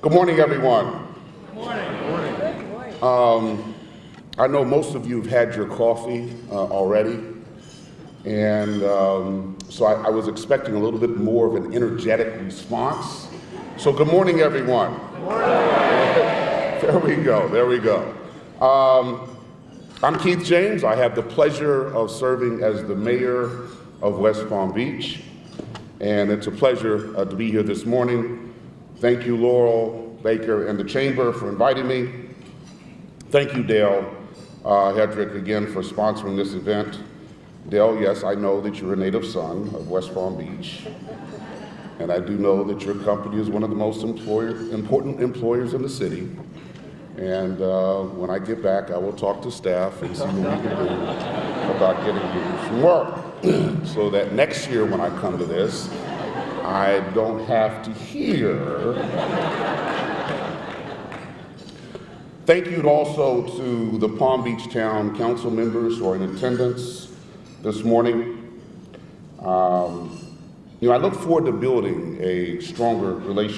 Good morning, everyone. Good morning. I know most of you have had your coffee already, and so I was expecting a little bit more of an energetic response. So good morning, everyone. Good morning. There we go. I'm Keith James. I have the pleasure of serving as the mayor of West Palm Beach, and it's a pleasure to be here this morning. Thank you, Laurel, Baker, and the Chamber for inviting me. Thank you, Dale Hedrick, again for sponsoring this event. Dale, yes, I know that you're a native son of West Palm Beach, and I do know that your company is one of the most important employers in the city. And when I get back, I will talk to staff and see what we can do about getting you some work, so that next year when I come to this, I don't have to hear. Thank you also to the Palm Beach Town Council members who are in attendance this morning. I look forward to building a stronger working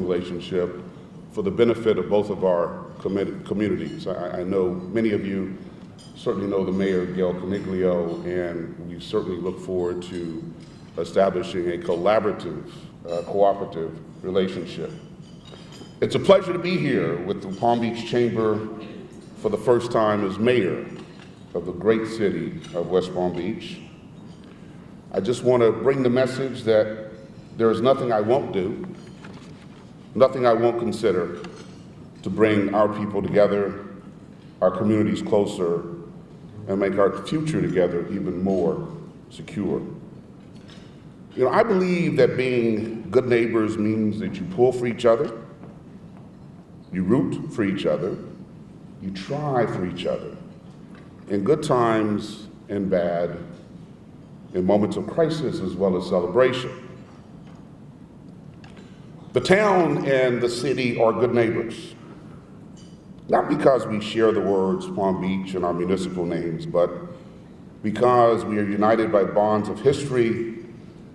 relationship for the benefit of both of our communities. I know many of you certainly know the Mayor, Gail Coniglio, and we certainly look forward to establishing a collaborative, cooperative relationship. It's a pleasure to be here with the Palm Beach Chamber for the first time as mayor of the great city of West Palm Beach. I just want to bring the message that there is nothing I won't do, nothing I won't consider to bring our people together, our communities closer, and make our future together even more secure. I believe that being good neighbors means that you pull for each other, you root for each other, you try for each other, in good times and bad, in moments of crisis as well as celebration. The town and the city are good neighbors, not because we share the words Palm Beach in our municipal names, but because we are united by bonds of history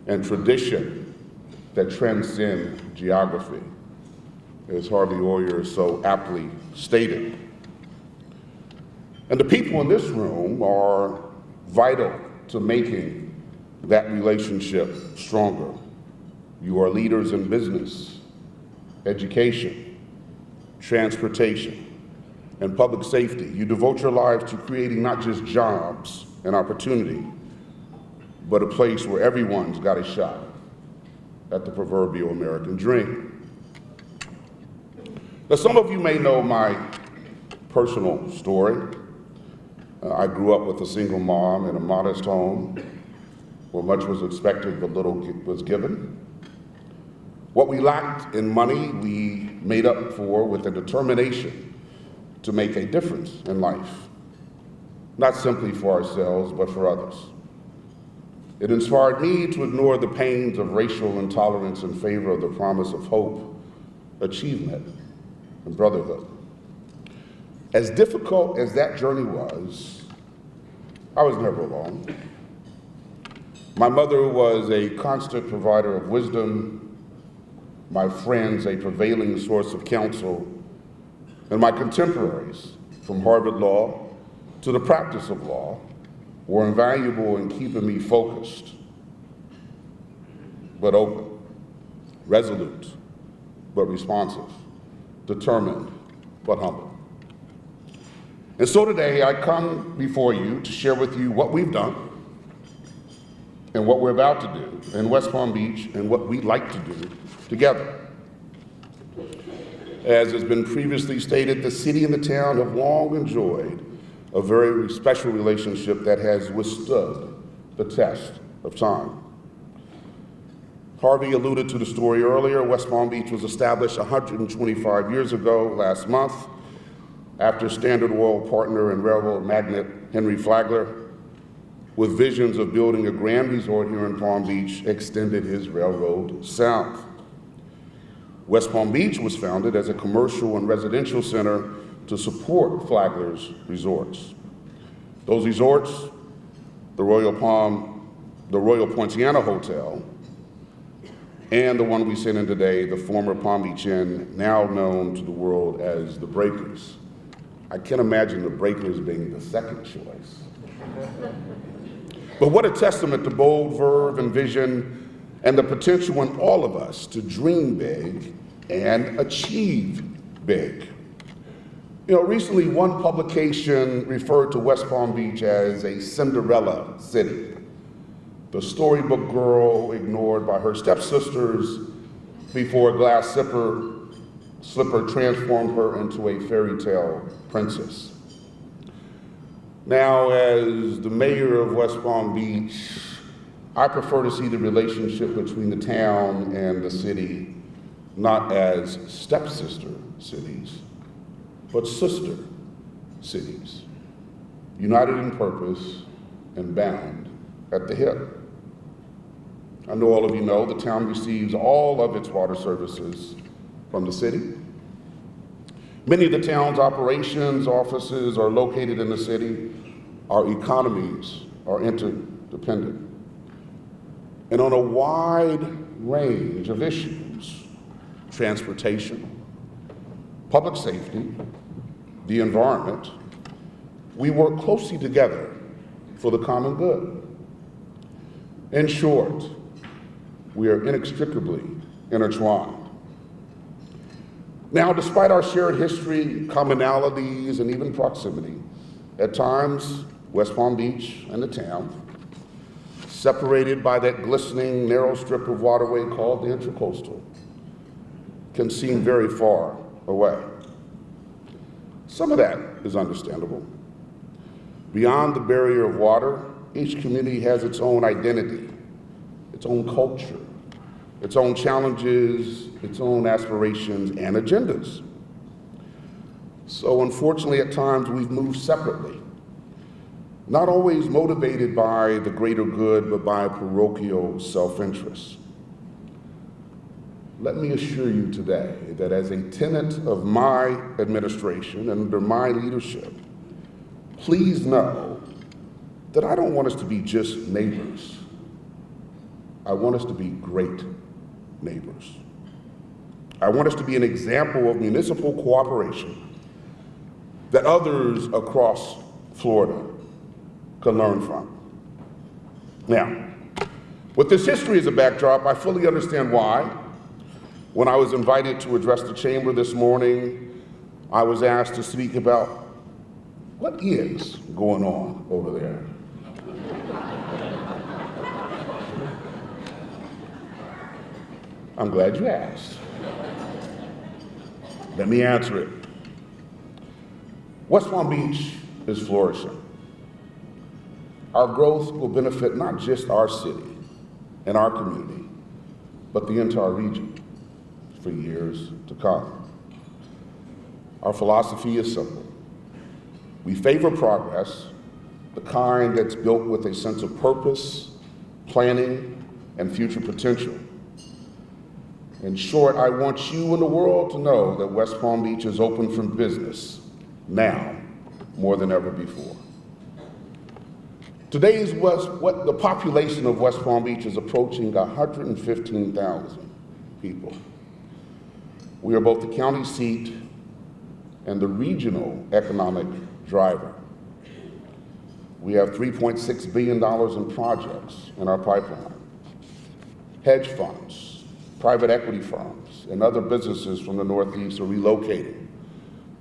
and tradition that transcend geography, as Harvey Oyer so aptly stated. And the people in this room are vital to making that relationship stronger. You are leaders in business, education, transportation, and public safety. You devote your lives to creating not just jobs and opportunity, but a place where everyone's got a shot at the proverbial American dream. Now, some of you may know my personal story. I grew up with a single mom in a modest home where much was expected but little was given. What we lacked in money, we made up for with a determination to make a difference in life, not simply for ourselves, but for others. It inspired me to ignore the pains of racial intolerance in favor of the promise of hope, achievement, and brotherhood. As difficult as that journey was, I was never alone. My mother was a constant provider of wisdom, my friends a prevailing source of counsel, and my contemporaries, from Harvard Law to the practice of law, were invaluable in keeping me focused, but open, resolute, but responsive, determined, but humble. And so today I come before you to share with you what we've done and what we're about to do in West Palm Beach and what we'd like to do together. As has been previously stated, the city and the town have long enjoyed a very special relationship that has withstood the test of time. Harvey alluded to the story earlier. West Palm Beach was established 125 years ago last month after Standard Oil partner and railroad magnate Henry Flagler, with visions of building a grand resort here in Palm Beach, extended his railroad south. West Palm Beach was founded as a commercial and residential center to support Flagler's resorts. Those resorts, the Royal Poinciana Hotel, and the one we sit in today, the former Palm Beach Inn, now known to the world as the Breakers. I can't imagine the Breakers being the second choice. But what a testament to bold verve and vision and the potential in all of us to dream big and achieve big. You know, recently one publication referred to West Palm Beach as a Cinderella city. The storybook girl ignored by her stepsisters before a glass slipper transformed her into a fairy tale princess. Now, as the mayor of West Palm Beach, I prefer to see the relationship between the town and the city not as stepsister cities, but sister cities, united in purpose and bound at the hip. I know all of you know the town receives all of its water services from the city. Many of the town's operations offices are located in the city. Our economies are interdependent. And on a wide range of issues, transportation, public safety, the environment, we work closely together for the common good. In short, we are inextricably intertwined. Now, despite our shared history, commonalities, and even proximity, at times, West Palm Beach and the town, separated by that glistening narrow strip of waterway called the Intracoastal, can seem very far away. Some of that is understandable. Beyond the barrier of water, each community has its own identity, its own culture, its own challenges, its own aspirations and agendas. So unfortunately, at times we've moved separately, not always motivated by the greater good, but by parochial self-interest. Let me assure you today that as a tenet of my administration and under my leadership, please know that I don't want us to be just neighbors. I want us to be great neighbors. I want us to be an example of municipal cooperation that others across Florida can learn from. Now, with this history as a backdrop, I fully understand why, when I was invited to address the chamber this morning, I was asked to speak about what is going on over there. I'm glad you asked. Let me answer it. West Palm Beach is flourishing. Our growth will benefit not just our city and our community, but the entire region for years to come. Our philosophy is simple. We favor progress, the kind that's built with a sense of purpose, planning, and future potential. In short, I want you and the world to know that West Palm Beach is open for business now more than ever before. Today's what the population of West Palm Beach is approaching 115,000 people. We are both the county seat and the regional economic driver. We have $3.6 billion in projects in our pipeline. Hedge funds, private equity firms, and other businesses from the Northeast are relocating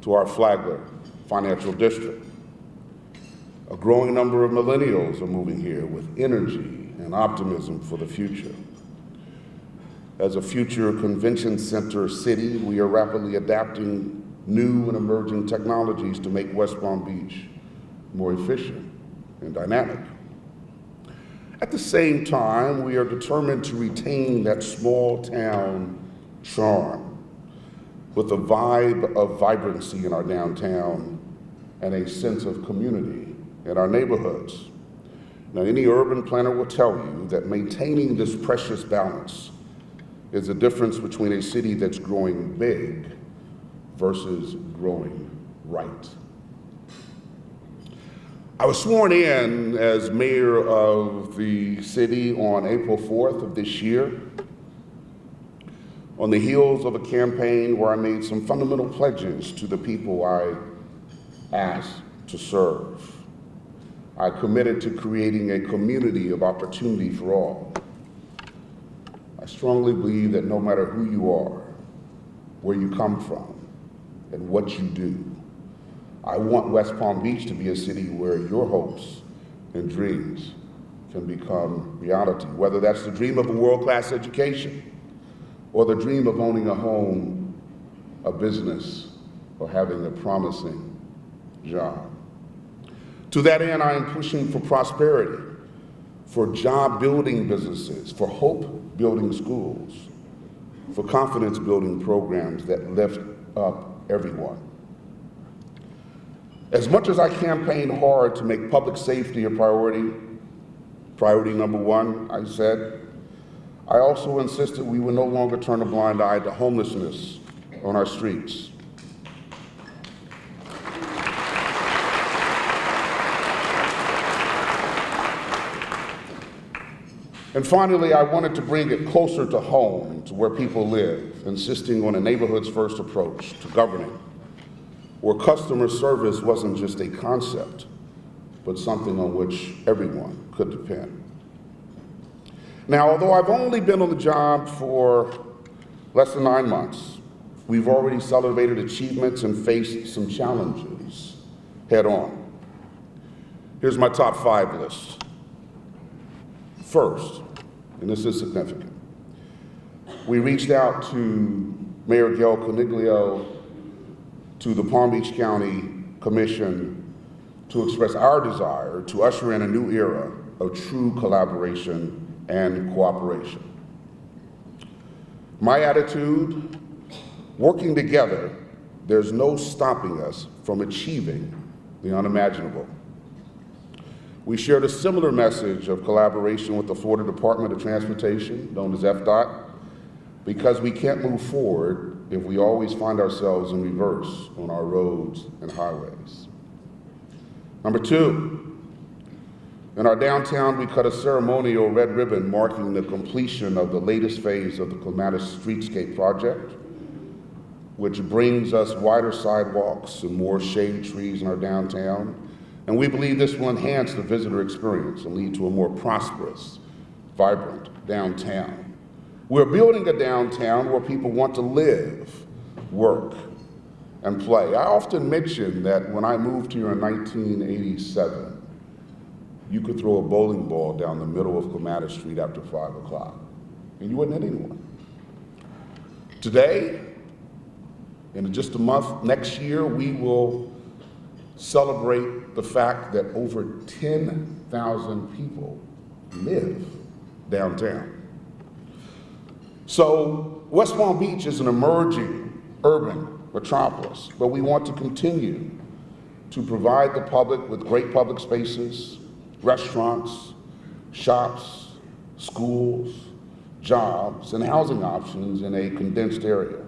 to our Flagler financial district. A growing number of millennials are moving here with energy and optimism for the future. As a future convention center city, we are rapidly adapting new and emerging technologies to make West Palm Beach more efficient and dynamic. At the same time, we are determined to retain that small town charm with a vibe of vibrancy in our downtown and a sense of community in our neighborhoods. Now, any urban planner will tell you that maintaining this precious balance is the difference between a city that's growing big versus growing right. I was sworn in as mayor of the city on April 4th of this year. on the heels of a campaign where I made some fundamental pledges to the people I asked to serve. I committed to creating a community of opportunity for all. I strongly believe that no matter who you are, where you come from, and what you do, I want West Palm Beach to be a city where your hopes and dreams can become reality, whether that's the dream of a world-class education or the dream of owning a home, a business, or having a promising job. To that end, I am pushing for prosperity, for job-building businesses, for hope-building schools, for confidence-building programs that lift up everyone. As much as I campaigned hard to make public safety a priority number one, I said, I also insisted we would no longer turn a blind eye to homelessness on our streets. And finally, I wanted to bring it closer to home, to where people live, insisting on a neighborhoods first approach to governing, where customer service wasn't just a concept, but something on which everyone could depend. Now, although I've only been on the job for less than 9 months, we've already celebrated achievements and faced some challenges head on. Here's my top 5 list. First, and this is significant, we reached out to Mayor Gail Coniglio, to the Palm Beach County Commission, to express our desire to usher in a new era of true collaboration and cooperation. My attitude, working together, there's no stopping us from achieving the unimaginable. We shared a similar message of collaboration with the Florida Department of Transportation, known as FDOT, because we can't move forward if we always find ourselves in reverse on our roads and highways. Number 2, in our downtown, we cut a ceremonial red ribbon marking the completion of the latest phase of the Clematis Streetscape Project, which brings us wider sidewalks and more shade trees in our downtown. And we believe this will enhance the visitor experience and lead to a more prosperous, vibrant downtown. We're building a downtown where people want to live, work, and play. I often mention that when I moved here in 1987, you could throw a bowling ball down the middle of Clematis Street after 5 o'clock, and you wouldn't hit anyone. Today, in just a month, next year, we will celebrate the fact that over 10,000 people live downtown. So West Palm Beach is an emerging urban metropolis, but we want to continue to provide the public with great public spaces, restaurants, shops, schools, jobs, and housing options in a condensed area.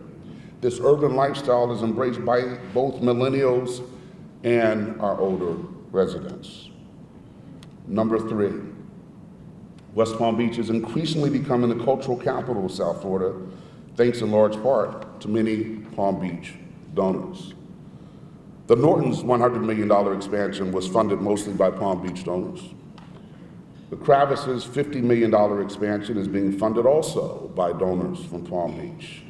This urban lifestyle is embraced by both millennials and our older residents. Number 3, West Palm Beach is increasingly becoming the cultural capital of South Florida, thanks in large part to many Palm Beach donors. The Norton's $100 million expansion was funded mostly by Palm Beach donors. The Kravis's $50 million expansion is being funded also by donors from Palm Beach.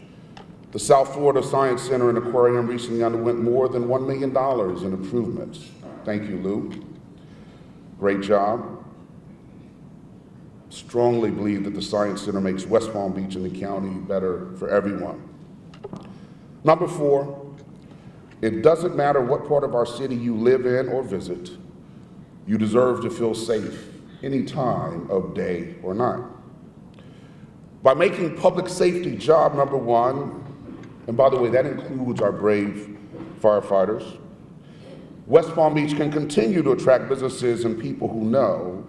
The South Florida Science Center and Aquarium recently underwent more than $1 million in improvements. Thank you, Lou. Great job. Strongly believe that the Science Center makes West Palm Beach and the county better for everyone. Number 4, it doesn't matter what part of our city you live in or visit, you deserve to feel safe any time of day or night. By making public safety job number 1, and by the way, that includes our brave firefighters, West Palm Beach can continue to attract businesses and people who know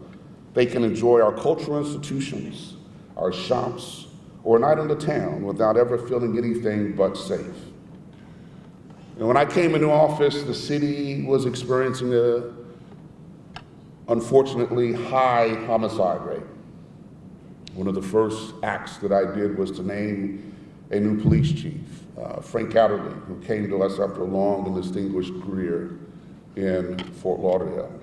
they can enjoy our cultural institutions, our shops, or a night in the town without ever feeling anything but safe. And when I came into office, the city was experiencing a, unfortunately, high homicide rate. One of the first acts that I did was to name a new police chief, Frank Adderley, who came to us after a long and distinguished career in Fort Lauderdale.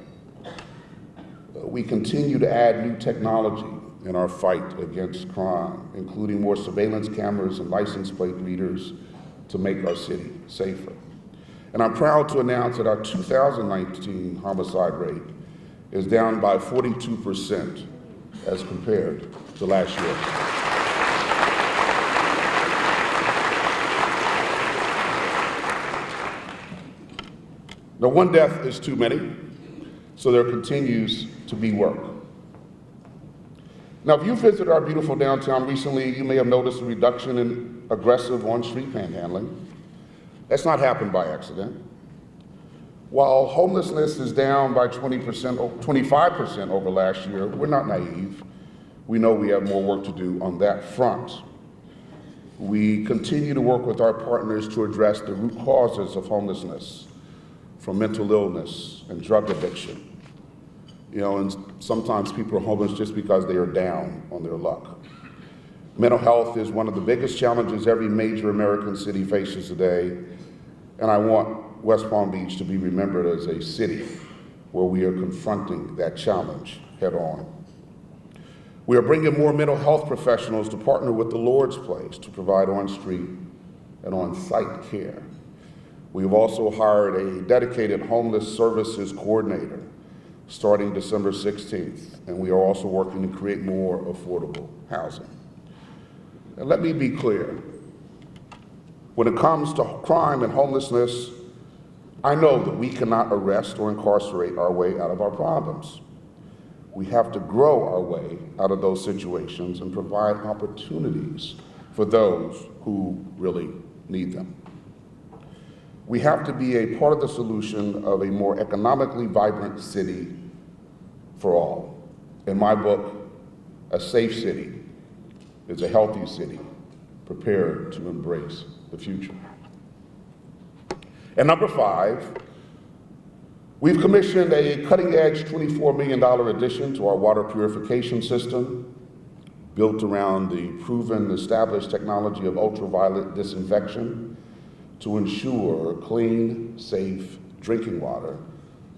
We continue to add new technology in our fight against crime, including more surveillance cameras and license plate readers to make our city safer. And I'm proud to announce that our 2019 homicide rate is down by 42% as compared to last year. Now, one death is too many, so there continues to be work. Now, if you visited our beautiful downtown recently, you may have noticed a reduction in aggressive on-street panhandling. That's not happened by accident. While homelessness is down by 25% over last year, we're not naive. We know we have more work to do on that front. We continue to work with our partners to address the root causes of homelessness, from mental illness and drug addiction. And sometimes people are homeless just because they are down on their luck. Mental health is one of the biggest challenges every major American city faces today, and I want West Palm Beach to be remembered as a city where we are confronting that challenge head on. We are bringing more mental health professionals to partner with the Lord's Place to provide on-street and on-site care. We have also hired a dedicated homeless services coordinator starting December 16th, and we are also working to create more affordable housing. And let me be clear, when it comes to crime and homelessness, I know that we cannot arrest or incarcerate our way out of our problems. We have to grow our way out of those situations and provide opportunities for those who really need them. We have to be a part of the solution of a more economically vibrant city for all. In my book, a safe city is a healthy city prepared to embrace the future. And number 5, we've commissioned a cutting-edge $24 million addition to our water purification system, built around the proven established technology of ultraviolet disinfection to ensure clean, safe drinking water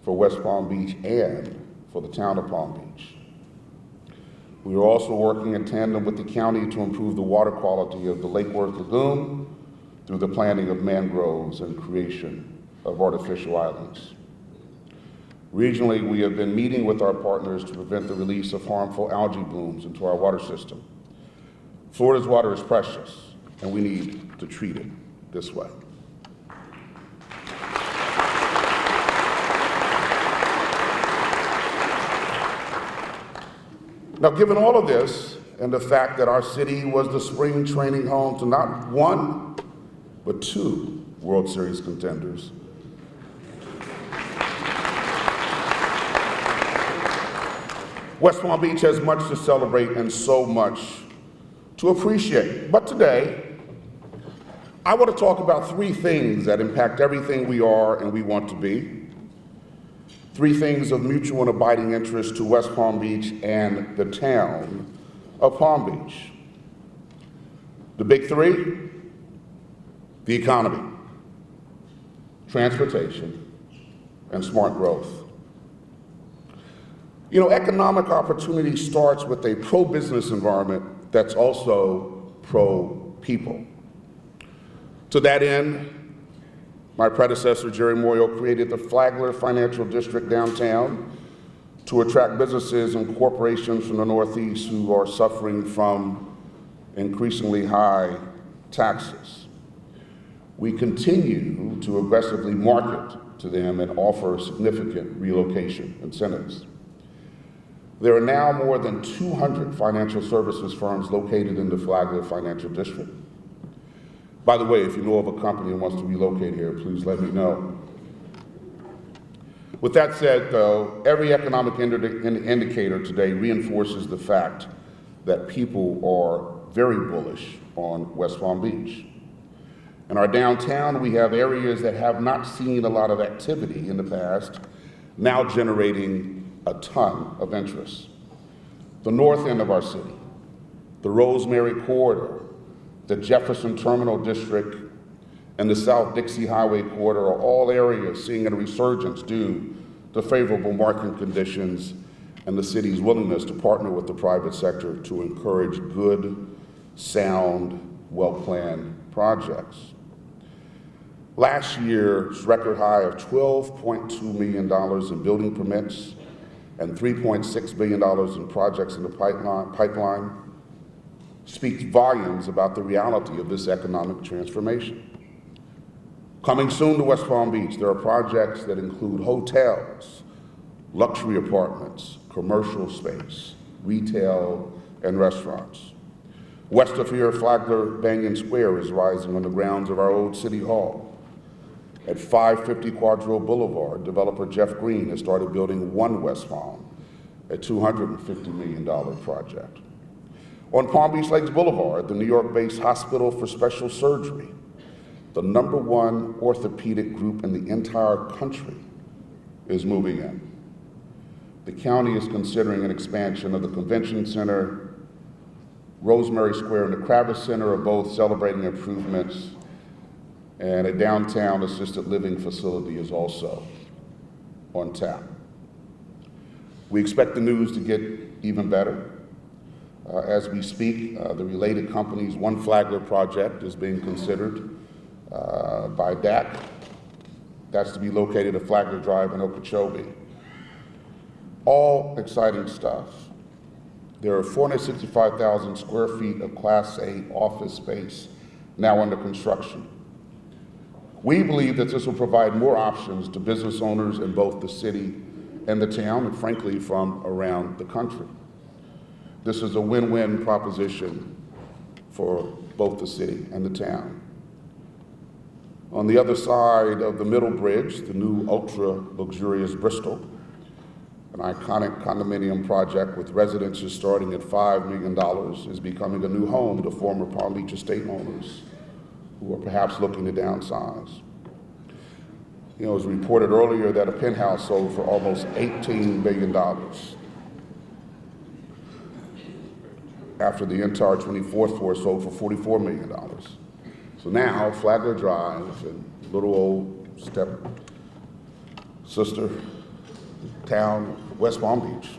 for West Palm Beach and for the town of Palm Beach. We are also working in tandem with the county to improve the water quality of the Lake Worth Lagoon through the planting of mangroves and creation of artificial islands. Regionally, we have been meeting with our partners to prevent the release of harmful algae blooms into our water system. Florida's water is precious, and we need to treat it this way. Now, given all of this, and the fact that our city was the spring training home to not one, but 2 World Series contenders, West Palm Beach has much to celebrate and so much to appreciate. But today, I want to talk about 3 things that impact everything we are and we want to be. 3 things of mutual and abiding interest to West Palm Beach and the town of Palm Beach. The big 3, the economy, transportation, and smart growth. Economic opportunity starts with a pro-business environment that's also pro-people. To that end, my predecessor, Jerry Moyle, created the Flagler Financial District downtown to attract businesses and corporations from the Northeast who are suffering from increasingly high taxes. We continue to aggressively market to them and offer significant relocation incentives. There are now more than 200 financial services firms located in the Flagler Financial District. By the way, if you know of a company that wants to relocate here, please let me know. With that said, though, every economic indicator today reinforces the fact that people are very bullish on West Palm Beach. In our downtown, we have areas that have not seen a lot of activity in the past, now generating a ton of interest. The north end of our city, the Rosemary Corridor, the Jefferson Terminal District, and the South Dixie Highway Corridor are all areas seeing a resurgence due to favorable market conditions and the city's willingness to partner with the private sector to encourage good, sound, well-planned projects. Last year's record high of $12.2 million in building permits and $3.6 billion in projects in the pipeline speaks volumes about the reality of this economic transformation. Coming soon to West Palm Beach, there are projects that include hotels, luxury apartments, commercial space, retail, and restaurants. West of here, Flagler Banyan Square is rising on the grounds of our old City Hall. At 550 Quadrille Boulevard, developer Jeff Green has started building One West Palm, a $250 million project. On Palm Beach Lakes Boulevard, the New York-based Hospital for Special Surgery, the #1 orthopedic group in the entire country, is moving in. The county is considering an expansion of the Convention Center. Rosemary Square and the Kravis Center are both celebrating improvements, and a downtown assisted living facility is also on tap. We expect the news to get even better. As we speak, the related company's One Flagler Project is being considered by DAC. That's to be located at Flagler Drive in Okeechobee. All exciting stuff. There are 465,000 square feet of Class A office space now under construction. We believe that this will provide more options to business owners in both the city and the town, and frankly, from around the country. This is a win-win proposition for both the city and the town. On the other side of the Middle Bridge, the new ultra-luxurious Bristol, an iconic condominium project with residences starting at $5 million, is becoming a new home to former Palm Beach estate owners who are perhaps looking to downsize. You know, it was reported earlier that a penthouse sold for almost $18 billion after the entire 24th floor sold for $44 million. So now, Flagler Drive and little old step sister town, West Palm Beach,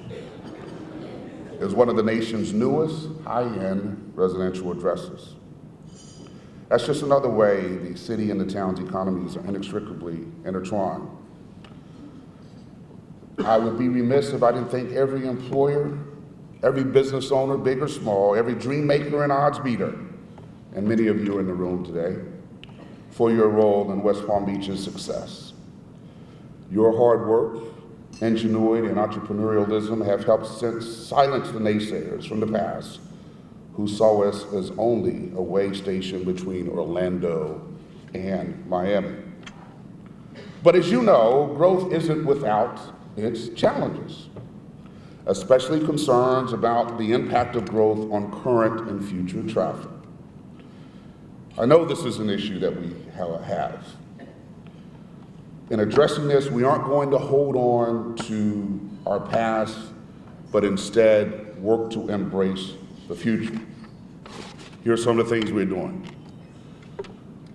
is one of the nation's newest high-end residential addresses. That's just another way the city and the town's economies are inextricably intertwined. I would be remiss if I didn't thank every employer, every business owner, big or small, every dream maker and odds beater, and many of you in the room today, for your role in West Palm Beach's success. Your hard work, ingenuity, and entrepreneurialism have helped silence the naysayers from the past who saw us as only a way station between Orlando and Miami. But as you know, growth isn't without its challenges, especially concerns about the impact of growth on current and future traffic. I know this is an issue that we have. In addressing this, we aren't going to hold on to our past, but instead work to embrace the future. Here are some of the things we're doing.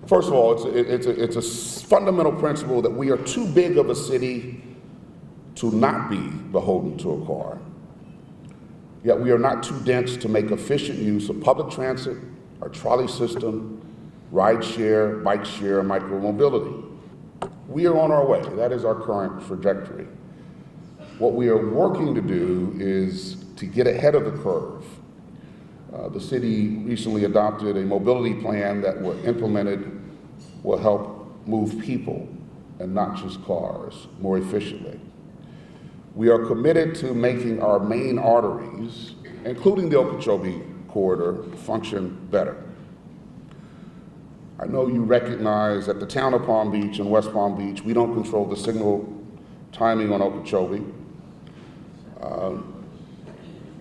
First of all, it's a fundamental principle that we are too big of a city to not be beholden to a car. Yet we are not too dense to make efficient use of public transit, our trolley system, ride share, bike share, and micromobility. We are on our way. That is our current trajectory. What we are working to do is to get ahead of the curve. The city recently adopted a mobility plan that, when implemented, will help move people and not just cars more efficiently. We are committed to making our main arteries, including the Okeechobee corridor, function better. I know you recognize that the town of Palm Beach and West Palm Beach, we don't control the signal timing on Okeechobee.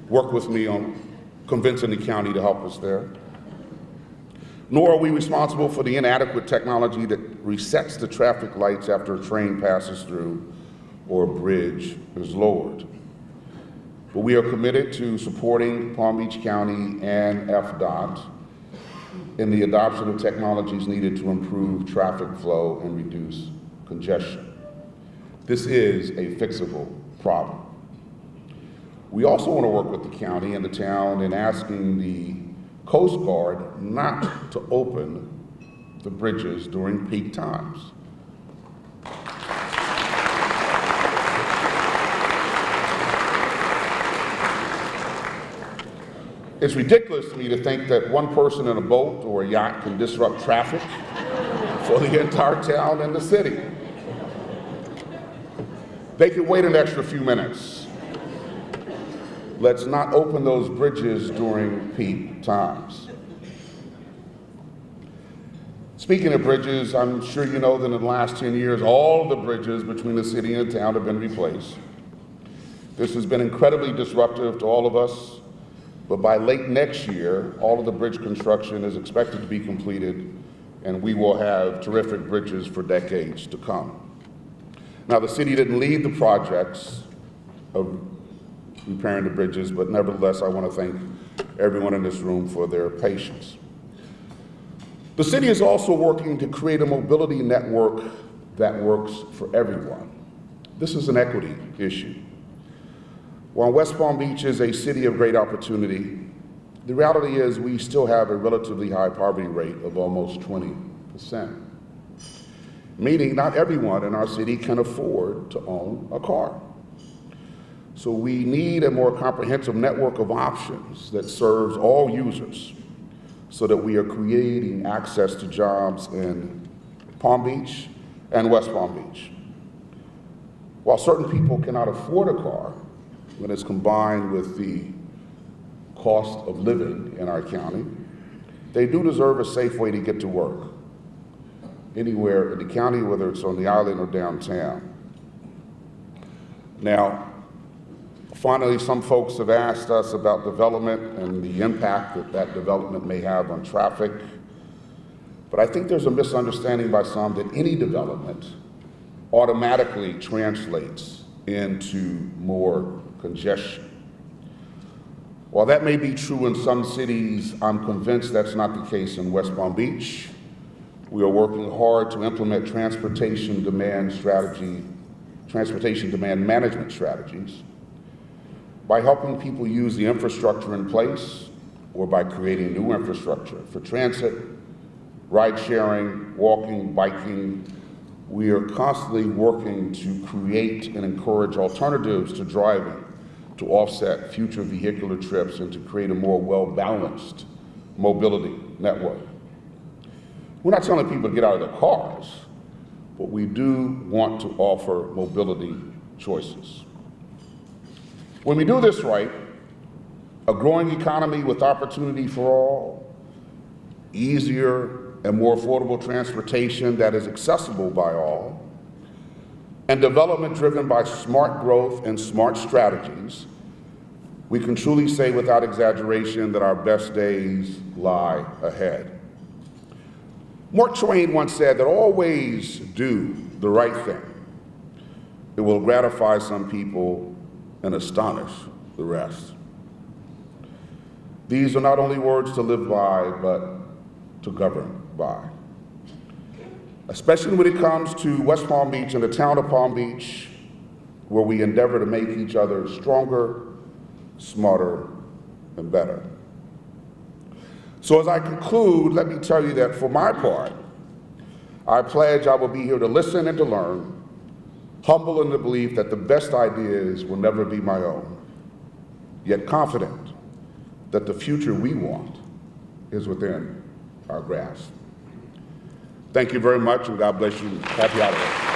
Work with me on convincing the county to help us there. Nor are we responsible for the inadequate technology that resets the traffic lights after a train passes through or a bridge is lowered. But we are committed to supporting Palm Beach County and FDOT in the adoption of technologies needed to improve traffic flow and reduce congestion. This is a fixable problem. We also want to work with the county and the town in asking the Coast Guard not to open the bridges during peak times. It's ridiculous to me to think that one person in a boat or a yacht can disrupt traffic for the entire town and the city. They could wait an extra few minutes. Let's not open those bridges during peak times. Speaking of bridges, I'm sure you know that in the last 10 years, all of the bridges between the city and the town have been replaced. This has been incredibly disruptive to all of us. But by late next year, all of the bridge construction is expected to be completed, and we will have terrific bridges for decades to come. Now, the city didn't lead the projects of repairing the bridges, but nevertheless, I want to thank everyone in this room for their patience. The city is also working to create a mobility network that works for everyone. This is an equity issue. While West Palm Beach is a city of great opportunity, the reality is we still have a relatively high poverty rate of almost 20%, meaning not everyone in our city can afford to own a car. So we need a more comprehensive network of options that serves all users so that we are creating access to jobs in Palm Beach and West Palm Beach. While certain people cannot afford a car, when it's combined with the cost of living in our county, they do deserve a safe way to get to work, anywhere in the county, whether it's on the island or downtown. Now, finally, some folks have asked us about development and the impact that that development may have on traffic. But I think there's a misunderstanding by some that any development automatically translates into more congestion. While that may be true in some cities, I'm convinced that's not the case in West Palm Beach. We are working hard to implement transportation demand management strategies by helping people use the infrastructure in place or by creating new infrastructure for transit, ride sharing, walking, biking. We are constantly working to create and encourage alternatives to driving to offset future vehicular trips and to create a more well-balanced mobility network. We're not telling people to get out of their cars, but we do want to offer mobility choices. When we do this right, a growing economy with opportunity for all, easier and more affordable transportation that is accessible by all, and development driven by smart growth and smart strategies, we can truly say without exaggeration that our best days lie ahead. Mark Twain once said that always do the right thing. It will gratify some people and astonish the rest. These are not only words to live by, but to govern by. Especially when it comes to West Palm Beach and the town of Palm Beach, where we endeavor to make each other stronger, smarter, and better. So as I conclude, let me tell you that for my part, I pledge I will be here to listen and to learn, humble in the belief that the best ideas will never be my own, yet confident that the future we want is within our grasp. Thank you very much, and God bless you. Happy holidays.